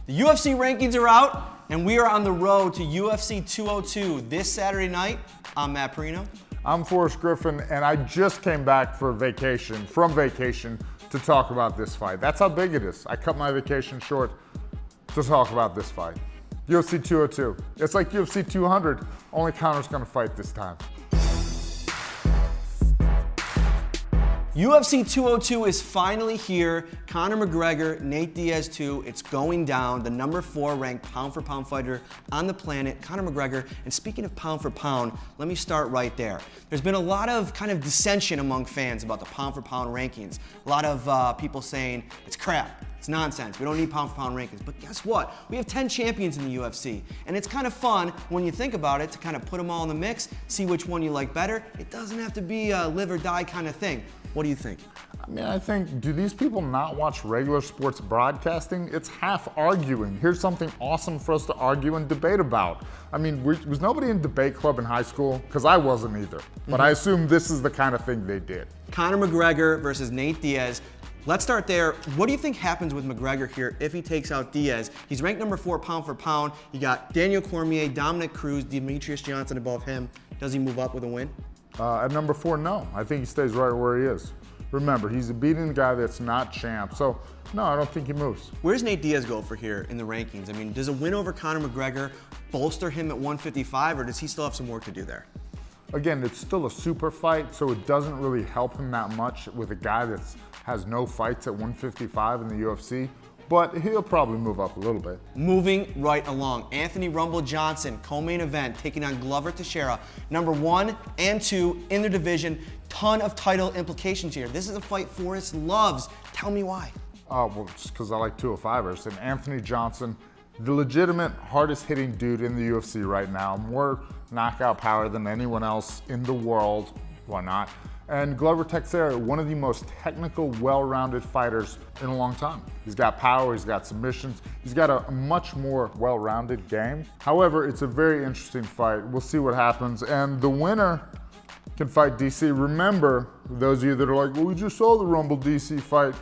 The UFC rankings are out, and we are on the road to UFC 202 this Saturday night. I'm Matt Parrino. I'm Forrest Griffin, and I just came back from vacation to talk about this fight. That's how big it is. I cut my vacation short to talk about this fight. UFC 202. It's like UFC 200, only Conor's gonna fight this time. UFC 202 is finally here. Conor McGregor, Nate Diaz 2. It's going down. The number 4 ranked pound-for-pound fighter on the planet, Conor McGregor. And speaking of pound-for-pound, let me start right there. There's been a lot of kind of dissension among fans about the pound-for-pound rankings. A lot of people saying it's crap. It's nonsense. We don't need pound-for-pound rankings. But guess what? We have 10 champions in the UFC. And it's kind of fun when you think about it to kind of put them all in the mix, see which one you like better. It doesn't have to be a live or die kind of thing. What do you think? I mean, I think, do these people not watch regular sports broadcasting? It's half arguing. Here's something awesome for us to argue and debate about. I mean, was nobody in debate club in high school? Because I wasn't either. But I assume this is the kind of thing they did. Conor McGregor versus Nate Diaz. Let's start there. What do you think happens with McGregor here if he takes out Diaz? He's ranked number 4 pound for pound. You got Daniel Cormier, Dominic Cruz, Demetrius Johnson above him. Does he move up with a win? At number 4, no. I think he stays right where he is. Remember, he's a beating guy that's not champ. So, no, I don't think he moves. Where does Nate Diaz go for here in the rankings? I mean, does a win over Conor McGregor bolster him at 155, or does he still have some work to do there? Again, it's still a super fight, so it doesn't really help him that much with a guy that has no fights at 155 in the UFC. But he'll probably move up a little bit. Moving right along, Anthony Rumble Johnson, co-main event, taking on Glover Teixeira, number 1 and 2 in their division. Ton of title implications here. This is a fight Forrest loves. Tell me why. Well, it's because I like 205ers. And Anthony Johnson, the legitimate hardest hitting dude in the UFC right now. More knockout power than anyone else in the world. Why not? And Glover Teixeira, one of the most technical, well-rounded fighters in a long time. He's got power, he's got submissions, he's got a much more well-rounded game. However, it's a very interesting fight. We'll see what happens. And the winner can fight DC. Remember, those of you that are like, well, we just saw the Rumble DC fight.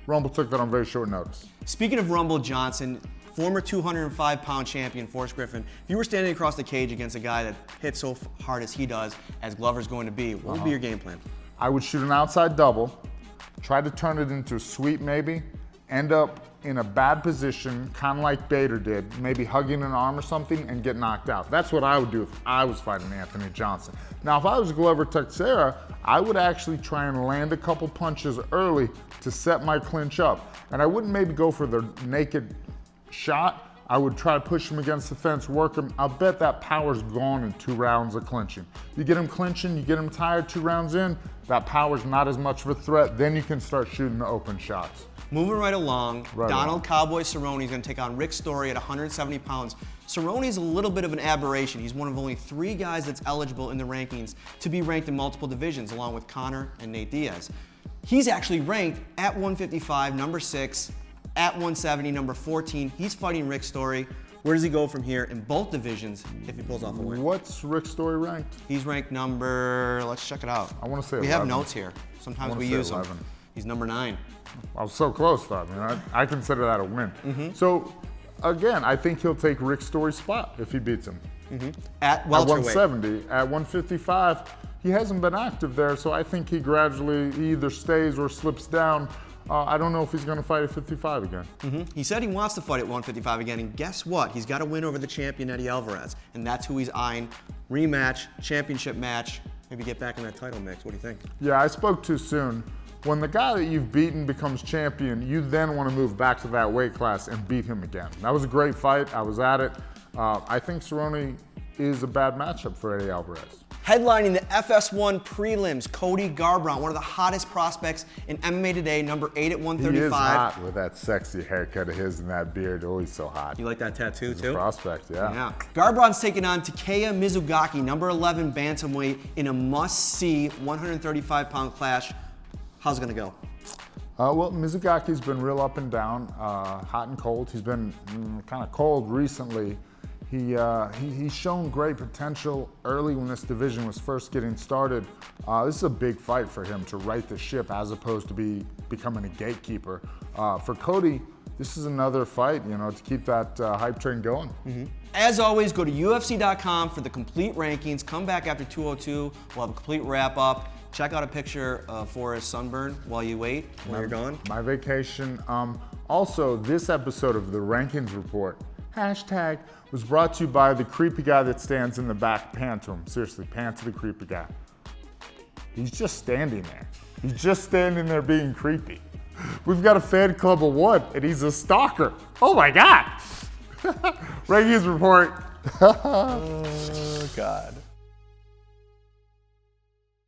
Rumble took that on very short notice. Speaking of Rumble Johnson, former 205-pound champion Forrest Griffin, if you were standing across the cage against a guy that hits so hard as he does, as Glover's going to be, what would be your game plan? I would shoot an outside double, try to turn it into a sweep maybe, end up in a bad position, kind of like Bader did, maybe hugging an arm or something and get knocked out. That's what I would do if I was fighting Anthony Johnson. Now, if I was Glover Teixeira, I would actually try and land a couple punches early to set my clinch up. And I wouldn't maybe go for the naked shot. I would try to push him against the fence, work him. I'll bet that power's gone in 2 rounds of clinching. You get him clinching, you get him tired 2 rounds in, that power's not as much of a threat. Then you can start shooting the open shots. Moving right along, Donald Cowboy Cerrone is going to take on Rick Story at 170 pounds. Cerrone's a little bit of an aberration. He's one of only 3 guys that's eligible in the rankings to be ranked in multiple divisions, along with Conor and Nate Diaz. He's actually ranked at 155, number 6, at 170, number 14. He's fighting Rick Story. Where does he go from here in both divisions if he pulls off a win? What's Rick Story ranked? He's ranked number, let's check it out. I want to say we 11. have notes here. Sometimes we use 11. Them. He's number 9. I was so close though. I mean, I consider that a win. So again, I think he'll take Rick Story's spot if he beats him. At welterweight. At 170, at 155, he hasn't been active there, so I think he gradually either stays or slips down. I don't know if he's going to fight at 55 again. He said he wants to fight at 155 again, and guess what? He's got a win over the champion, Eddie Alvarez, and that's who he's eyeing. Rematch, championship match, maybe get back in that title mix. What do you think? Yeah, I spoke too soon. When the guy that you've beaten becomes champion, you then want to move back to that weight class and beat him again. That was a great fight. I was at it. I think Cerrone is a bad matchup for Eddie Alvarez. Headlining the FS1 prelims, Cody Garbrandt, one of the hottest prospects in MMA today, number 8 at 135. He is hot with that sexy haircut of his and that beard. Oh, he's so hot. You like that tattoo He's too? A prospect, yeah. Yeah. Garbrandt's taking on Takeya Mizugaki, number 11 bantamweight, in a must-see 135-pound clash. How's it gonna go? Well, Mizugaki's been real up and down, hot and cold. He's been kind of cold recently. He's shown great potential early when this division was first getting started. This is a big fight for him to right the ship as opposed to becoming a gatekeeper. For Cody, this is another fight, you know, to keep that hype train going. As always, go to UFC.com for the complete rankings. Come back after 202. We'll have a complete wrap up. Check out a picture of Forrest sunburn while you wait, while you're gone. My vacation. Also, this episode of the Rankings Report, hashtag, was brought to you by the creepy guy that stands in the back. Pan to him. Seriously, pan to the creepy guy. He's just standing there. He's just standing there being creepy. We've got a fan club of one, and he's a stalker. Oh my God. Rankings Report. Oh, God.